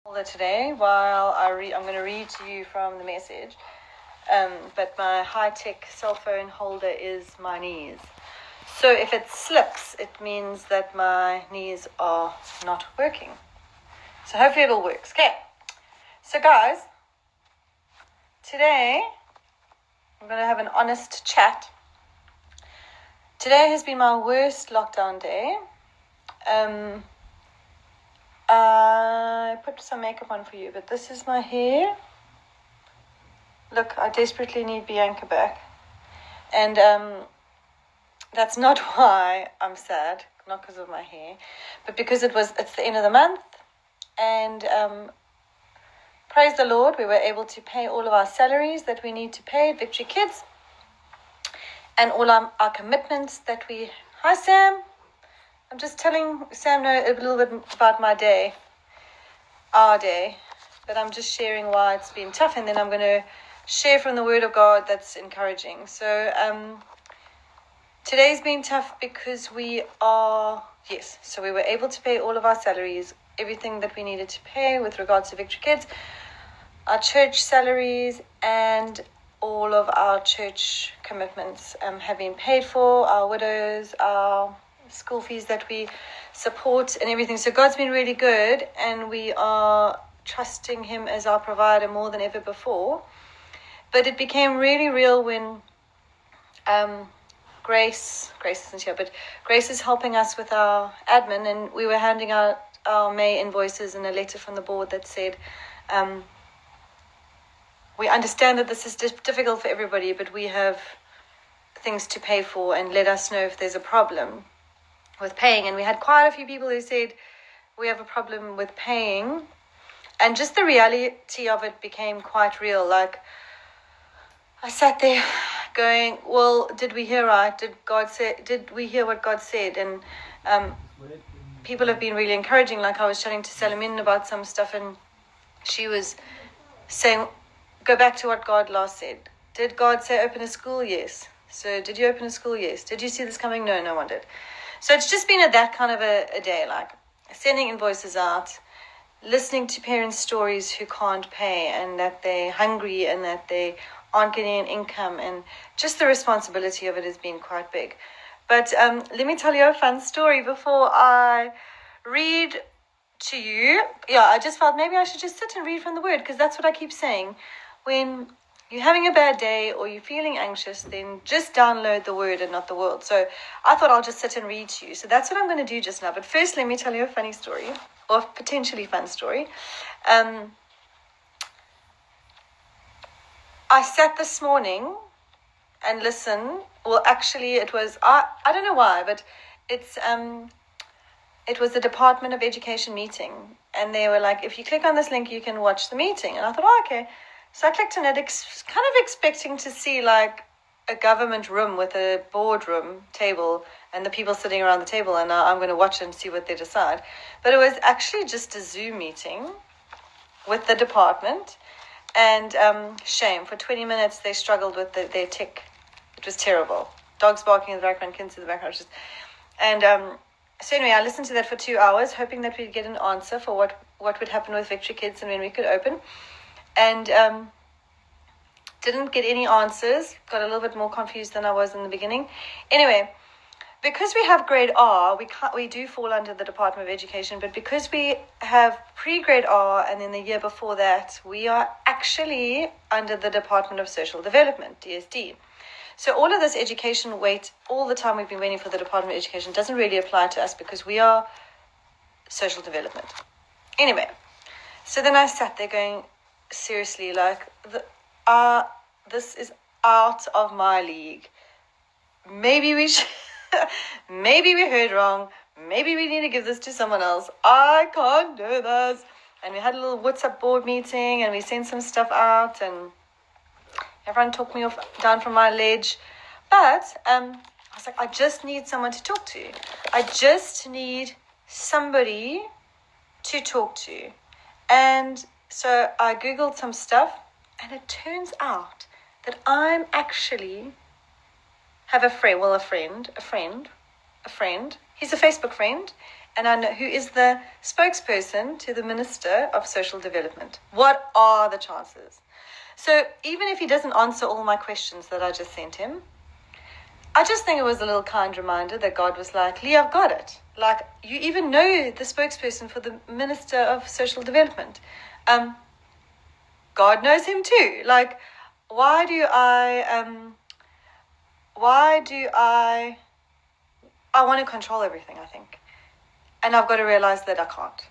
Today while I'm going to read to you from the message, but my high-tech cell phone holder is my knees. So if it slips, it means that my knees are not working. So hopefully it all works. Okay, so guys, today I'm going to have an honest chat. Today has been my worst lockdown day. I put some makeup on for you, but this is my hair. Look, I desperately need Bianca back. And that's not why I'm sad, not because of my hair, but because it's the end of the month. And praise the Lord, we were able to pay all of our salaries that we need to pay at Victory Kids. And all our commitments that we... Hi, Sam. I'm just telling Sam a little bit about my day, our day, but I'm just sharing why it's been tough, and then I'm going to share from the Word of God that's encouraging. So today's been tough because we were able to pay all of our salaries, everything that we needed to pay with regards to Victory Kids, our church salaries, and all of our church commitments have been paid for, our widows, our school fees that we support and everything. So God's been really good, and we are trusting Him as our provider more than ever before. But it became really real when Grace isn't here, but Grace is helping us with our admin, and we were handing out our May invoices and a letter from the board that said, we understand that this is difficult for everybody, but we have things to pay for, and let us know if there's a problem with paying. And we had quite a few people who said we have a problem with paying, and just the reality of it became quite real. Like, I sat there going, well, did we hear right? Did we hear what God said? And people have been really encouraging. Like, I was chatting to Salamin about some stuff, and she was saying, go back to what God last said. Did God say open a school? Yes. So did you open a school? Yes. Did you see this coming? No, no one did. So it's just been that kind of a day, like sending invoices out, listening to parents' stories who can't pay and that they're hungry and that they aren't getting an income, and just the responsibility of it has been quite big. But let me tell you a fun story before I read to you. Yeah, I just felt maybe I should just sit and read from the Word, because that's what I keep saying. When you're having a bad day or you're feeling anxious, then just download the Word and not the world. So I thought I'll just sit and read to you. So that's what I'm going to do just now. But first, let me tell you a funny story, or a potentially fun story. I sat this morning and listened. Well, actually, it was, I don't know why, but it was the Department of Education meeting. And they were like, if you click on this link, you can watch the meeting. And I thought, oh, okay. So I clicked on it, kind of expecting to see like a government room with a boardroom table and the people sitting around the table, and I'm going to watch and see what they decide. But it was actually just a Zoom meeting with the department, and shame, for 20 minutes they struggled with their tick. It was terrible. Dogs barking in the background, kids in the background. So anyway, I listened to that for 2 hours, hoping that we'd get an answer for what would happen with Victory Kids and when we could open. And didn't get any answers. Got a little bit more confused than I was in the beginning. Anyway, because we have grade R, we do fall under the Department of Education, but because we have pre-grade R and then the year before that, we are actually under the Department of Social Development, DSD. So all of this education wait, all the time we've been waiting for the Department of Education, doesn't really apply to us because we are social development. Anyway, so then I sat there going, seriously, like, this is out of my league. Maybe we should, maybe we heard wrong. Maybe we need to give this to someone else. I can't do this. And we had a little WhatsApp board meeting, and we sent some stuff out, and everyone took me down from my ledge. But I was like, I just need someone to talk to. I just need somebody to talk to. And so I Googled some stuff, and it turns out that I'm actually have a friend. He's a Facebook friend, and I know who is the spokesperson to the Minister of Social Development. What are the chances? So even if he doesn't answer all my questions that I just sent him, I just think it was a little kind reminder that God was like, Lee, I've got it. Like, you even know the spokesperson for the Minister of Social Development. God knows him too. Like, why do I want to control everything, I think. And I've got to realize that I can't.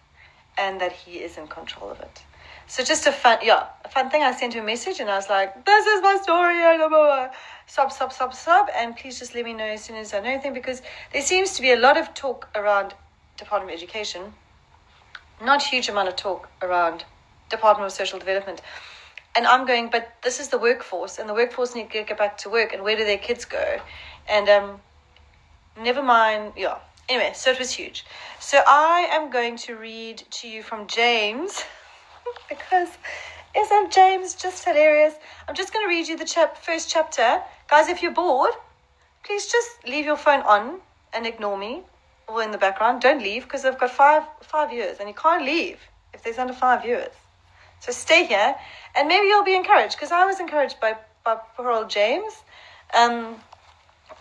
And that he is in control of it. So just a fun thing. I sent him a message and I was like, this is my story. Stop. And please just let me know as soon as I know anything, because there seems to be a lot of talk around Department of Education. Not a huge amount of talk around Department of Social Development. And I'm going, but this is the workforce, and the workforce need to get back to work, and where do their kids go? And never mind, Anyway, so it was huge. So I am going to read to you from James, because isn't James just hilarious? I'm just going to read you the first chapter. Guys, if you're bored, please just leave your phone on and ignore me, or in the background. Don't leave, because I've got five viewers, and you can't leave if there's under 5 viewers. So stay here, and maybe you'll be encouraged, because I was encouraged by poor old James.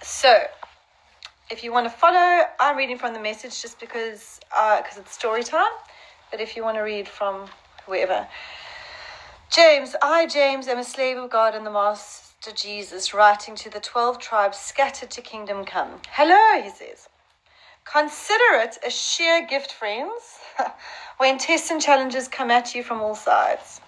So if you want to follow, I'm reading from the Message just because it's story time. But if you want to read from whoever. James, I, James, am a slave of God and the Master Jesus, writing to the 12 tribes scattered to kingdom come. Hello, he says. Consider it a sheer gift, friends, when tests and challenges come at you from all sides.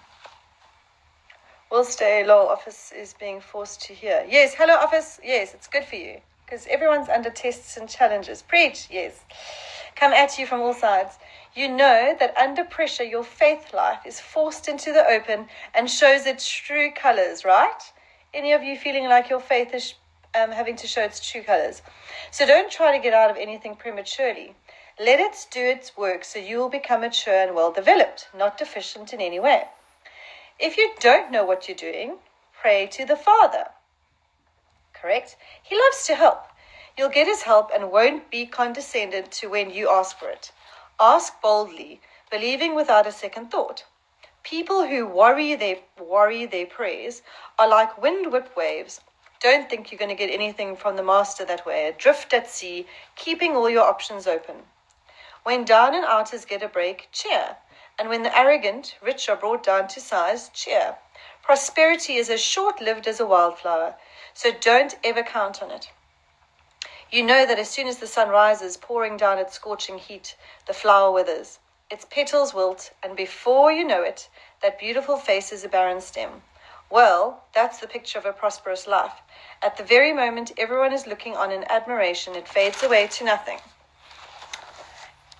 Will stay, law office is being forced to hear. Yes, hello office. Yes, it's good for you, because everyone's under tests and challenges. Preach, yes. Come at you from all sides. You know that under pressure, your faith life is forced into the open and shows its true colors, right? Any of you feeling like your faith is having to show its true colors? So don't try to get out of anything prematurely. Let it do its work so you will become mature and well developed, not deficient in any way. If you don't know what you're doing, pray to the Father. Correct? He loves to help. You'll get his help and won't be condescended to when you ask for it. Ask boldly, believing without a second thought. People who worry their prayers are like wind-whipped waves. Don't think you're going to get anything from the Master that way. Adrift at sea, keeping all your options open. When down and outers get a break, cheer. And when the arrogant, rich are brought down to size, cheer. Prosperity is as short-lived as a wildflower, so don't ever count on it. You know that as soon as the sun rises, pouring down its scorching heat, the flower withers. Its petals wilt, and before you know it, that beautiful face is a barren stem. Well, that's the picture of a prosperous life. At the very moment everyone is looking on in admiration, it fades away to nothing.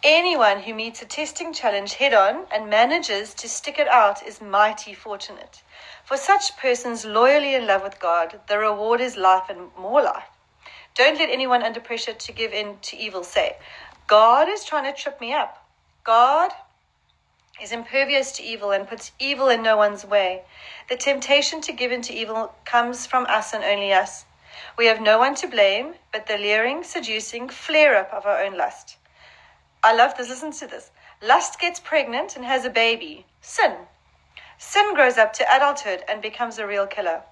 Anyone who meets a testing challenge head-on and manages to stick it out is mighty fortunate. For such persons loyally in love with God, the reward is life and more life. Don't let anyone under pressure to give in to evil say, God is trying to trip me up. God is impervious to evil and puts evil in no one's way. The temptation to give in to evil comes from us and only us. We have no one to blame but the leering, seducing flare-up of our own lust. I love this. Listen to this. Lust gets pregnant and has a baby. Sin. Sin grows up to adulthood and becomes a real killer.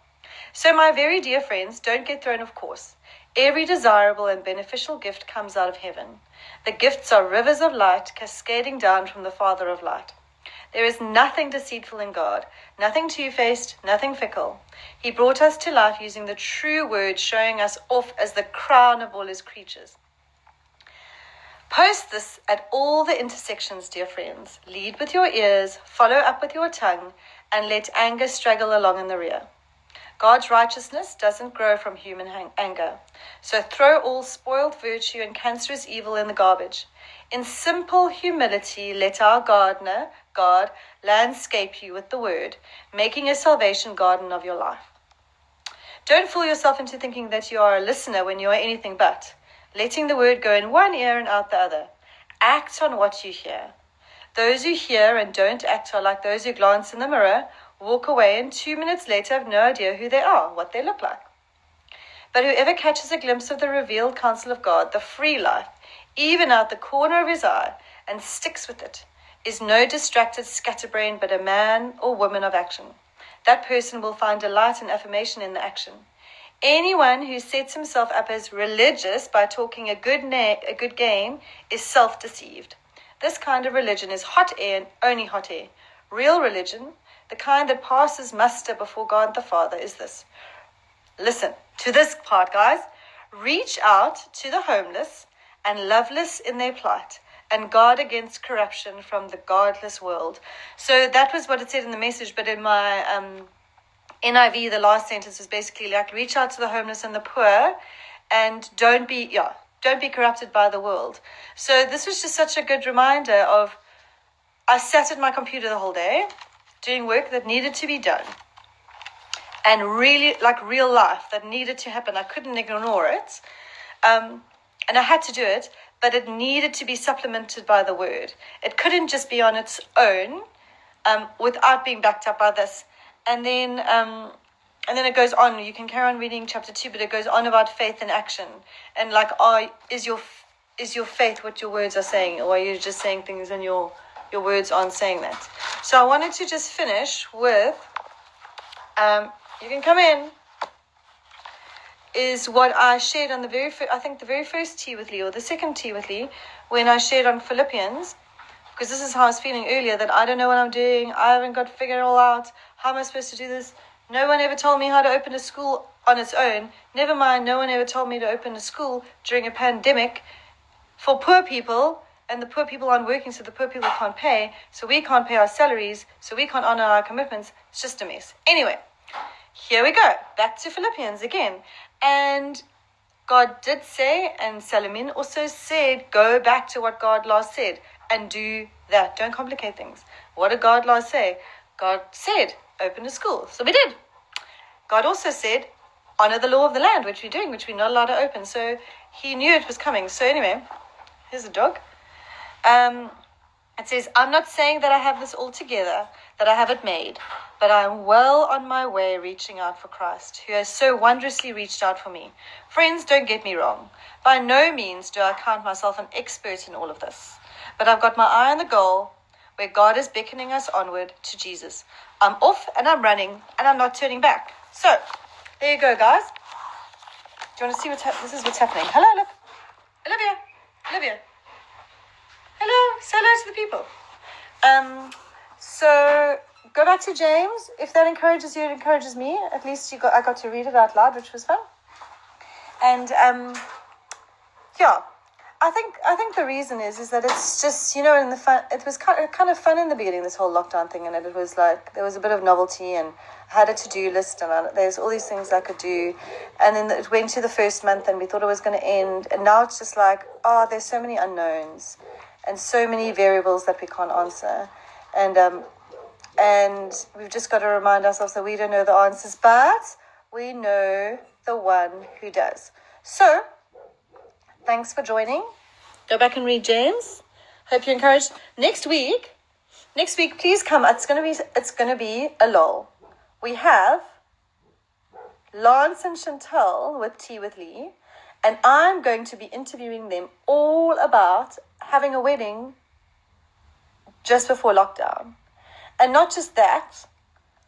So my very dear friends, don't get thrown off course. Every desirable and beneficial gift comes out of heaven. The gifts are rivers of light cascading down from the Father of light. There is nothing deceitful in God, nothing two-faced, nothing fickle. He brought us to life using the true word, showing us off as the crown of all his creatures. Post this at all the intersections, dear friends. Lead with your ears, follow up with your tongue, and let anger straggle along in the rear. God's righteousness doesn't grow from human anger. So throw all spoiled virtue and cancerous evil in the garbage. In simple humility, let our gardener, God, landscape you with the word, making a salvation garden of your life. Don't fool yourself into thinking that you are a listener when you are anything but. Letting the word go in one ear and out the other. Act on what you hear. Those who hear and don't act are like those who glance in the mirror, walk away, and 2 minutes later have no idea who they are, what they look like. But whoever catches a glimpse of the revealed counsel of God, the free life, even out the corner of his eye, and sticks with it, is no distracted scatterbrain, but a man or woman of action. That person will find delight and affirmation in the action. Anyone who sets himself up as religious by talking a good game is self-deceived. This kind of religion is hot air and only hot air. Real religion, the kind that passes muster before God the Father, is this. Listen to this part, guys. Reach out to the homeless and loveless in their plight, and guard against corruption from the godless world. So that was what it said in the message, but in my NIV, the last sentence was basically like, reach out to the homeless and the poor, and don't be corrupted by the world. So this was just such a good reminder of, I sat at my computer the whole day doing work that needed to be done, and really like real life that needed to happen. I couldn't ignore it, and I had to do it, but it needed to be supplemented by the word. It couldn't just be on its own without being backed up by this. And then it goes on. You can carry on reading chapter 2, but it goes on about faith in action, and like, is your faith what your words are saying, or are you just saying things and your words aren't saying that? So I wanted to just finish with, you can come in, is what I shared on the very first tea with Lee, or the second tea with Lee, when I shared on Philippians, because this is how I was feeling earlier, that I don't know what I'm doing. I haven't got to figure it all out. How am I supposed to do this? No one ever told me how to open a school on its own. Never mind, no one ever told me to open a school during a pandemic for poor people, and the poor people aren't working, so the poor people can't pay, so we can't pay our salaries, so we can't honor our commitments. It's just a mess. Anyway, here we go. Back to Philippians again. And God did say, and Salamin also said, go back to what God last said and do that. Don't complicate things. What did God last say? God said, open a school. So we did. God also said, honor the law of the land, which we're doing, which we're not allowed to open. So he knew it was coming. So anyway, here's a dog. It says, I'm not saying that I have this all together, that I have it made, but I am well on my way reaching out for Christ, who has so wondrously reached out for me. Friends, don't get me wrong. By no means do I count myself an expert in all of this, but I've got my eye on the goal, where God is beckoning us onward to Jesus. I'm off and I'm running and I'm not turning back. So, there you go, guys. Do you want to see what's happening? This is what's happening. Hello, look. Olivia. Hello, say hello to the people. So go back to James. If that encourages you, it encourages me. At least I got to read it out loud, which was fun. And yeah, I think the reason is that it's just, you know, in the fun. It was kind of fun in the beginning, this whole lockdown thing, and it was like there was a bit of novelty, and I had a to-do list, and there's all these things I could do, and then it went to the first month, and we thought it was going to end, and now it's just like, there's so many unknowns, and so many variables that we can't answer, and we've just got to remind ourselves that we don't know the answers, but we know the one who does. So, thanks for joining. Go back and read James. Hope you're encouraged. Next week, please come. It's gonna be a lull. We have Lance and Chantal with Tea with Lee, and I'm going to be interviewing them all about having a wedding just before lockdown. And not just that,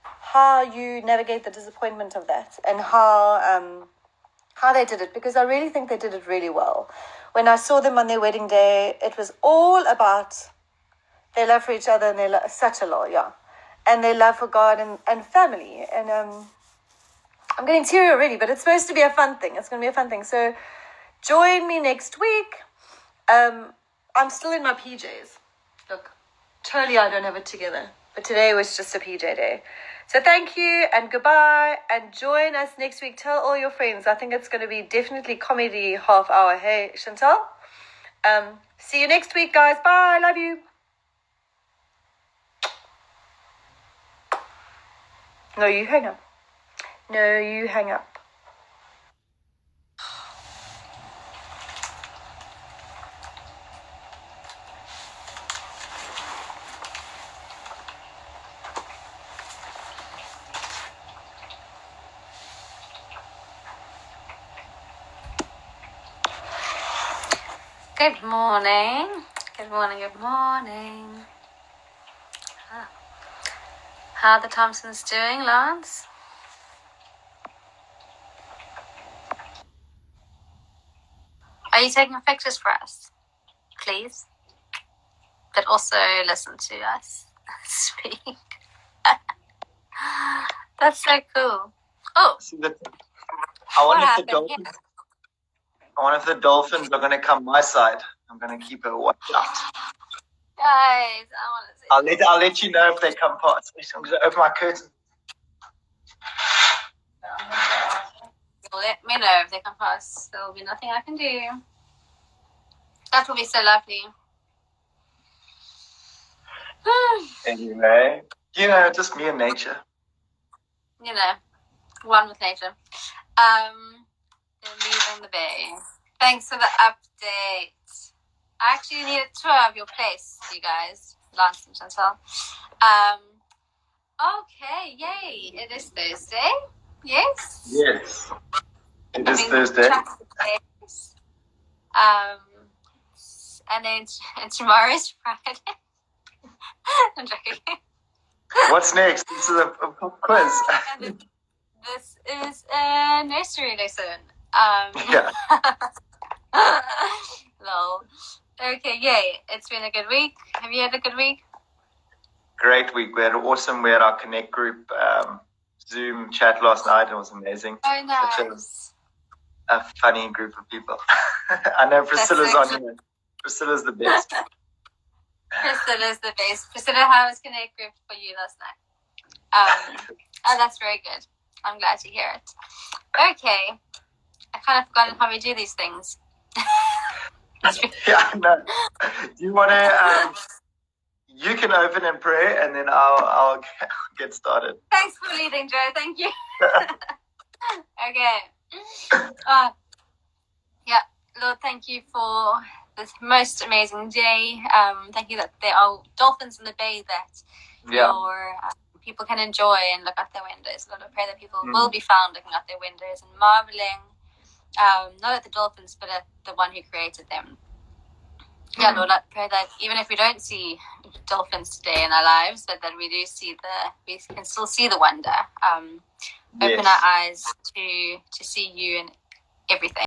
how you navigate the disappointment of that, and how they did it, because I really think they did it really well. When I saw them on their wedding day, it was all about their love for each other, and their such a lot, yeah, and their love for God and family. And I'm getting teary already, but it's supposed to be a fun thing. It's going to be a fun thing. So join me next week. I'm still in my PJs. Look, totally I don't have it together, but today was just a PJ day. So thank you and goodbye, and join us next week. Tell all your friends. I think it's going to be definitely comedy half hour. Hey, Chantal? See you next week, guys. Bye. Love you. No, you hang up. Good morning. Good morning, good morning. How are the Thompsons doing, Lance? Are you taking pictures for us? Please. But also listen to us speak. That's so cool. Oh, I what wonder if happened here? I wonder if the dolphins are going to come my side. I'm going to keep a watch out. Guys, I want to see. I'll let you know if they come past. I'm going to open my curtain. Let me know if they come past. There will be nothing I can do. That will be so lovely. Anyway, just me and nature. One with nature. They're leaving the bay. Thanks for the update. I actually need a tour of your place, you guys, Lance and Chantal. Okay, yay! It is Thursday. Yes. Yes, it is Thursday. And then tomorrow is Friday. I'm joking. What's next? This is a quiz. This is a nursery lesson. Yeah. Lol. Okay, yay. It's been a good week. Have you had a good week? Great week. We had our Connect group Zoom chat last night. It was amazing. Oh, nice. A funny group of people. I know Priscilla's on here. Priscilla's the best. Priscilla's the best. Priscilla, how was Connect group for you last night? Oh, that's very good. I'm glad to hear it. Okay. I kind of forgotten how we do these things. Yeah, I know. Do you want to... you can open in prayer and then I'll get started. Thanks for leading, Joe. Thank you. Okay. Yeah, Lord, thank you for this most amazing day. Thank you that there are dolphins in the bay that your people can enjoy and look out their windows. Lord, I pray that people will be found looking out their windows and marveling, not at the dolphins, but at the one who created them. Yeah, Lord, I pray that even if we don't see dolphins today in our lives, but that we can still see the wonder. Open our eyes to see you in everything.